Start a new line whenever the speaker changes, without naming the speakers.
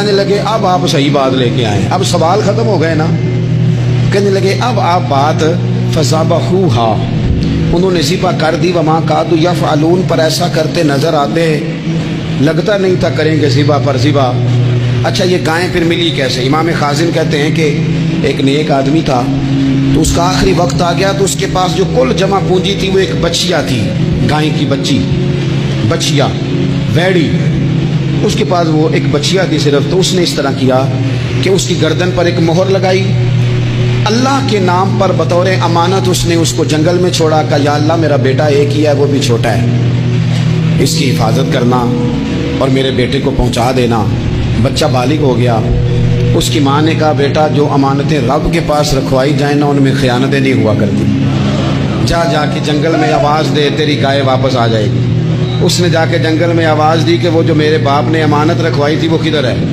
کہنے لگے اب آپ صحیح بات لے کے آئے، اب سوال ختم ہو گئے نا. کہنے لگے اب آپ بات فذبحوها، انہوں نے ذبح کر دی. وما کادوا یفعلون، پر ایسا کرتے نظر آتے، لگتا نہیں تھا کریں گے ذبح پر ذبح. اچھا یہ گائیں پھر ملی کیسے؟ امام خازن کہتے ہیں کہ ایک نیک آدمی تھا، تو اس کا آخری وقت آ گیا، تو اس کے پاس جو کل جمع پونجی تھی وہ ایک بچیا تھی، گائیں کی بچی، بچیا ویڑی، اس کے پاس وہ ایک بچیا تھی صرف. تو اس نے اس طرح کیا کہ اس کی گردن پر ایک مہر لگائی، اللہ کے نام پر بطور امانت اس نے اس کو جنگل میں چھوڑا. کہا یا اللہ میرا بیٹا ایک ہی ہے، وہ بھی چھوٹا ہے، اس کی حفاظت کرنا اور میرے بیٹے کو پہنچا دینا. بچہ بالغ ہو گیا. اس کی ماں نے کہا بیٹا جو امانتیں رب کے پاس رکھوائی جائیں نا ان میں خیانتیں نہیں ہوا کرتی، جا کے جنگل میں آواز دے تیری گائے واپس آ جائے گی. اس نے جا کے جنگل میں آواز دی کہ وہ جو میرے باپ نے امانت رکھوائی تھی وہ کدھر ہے.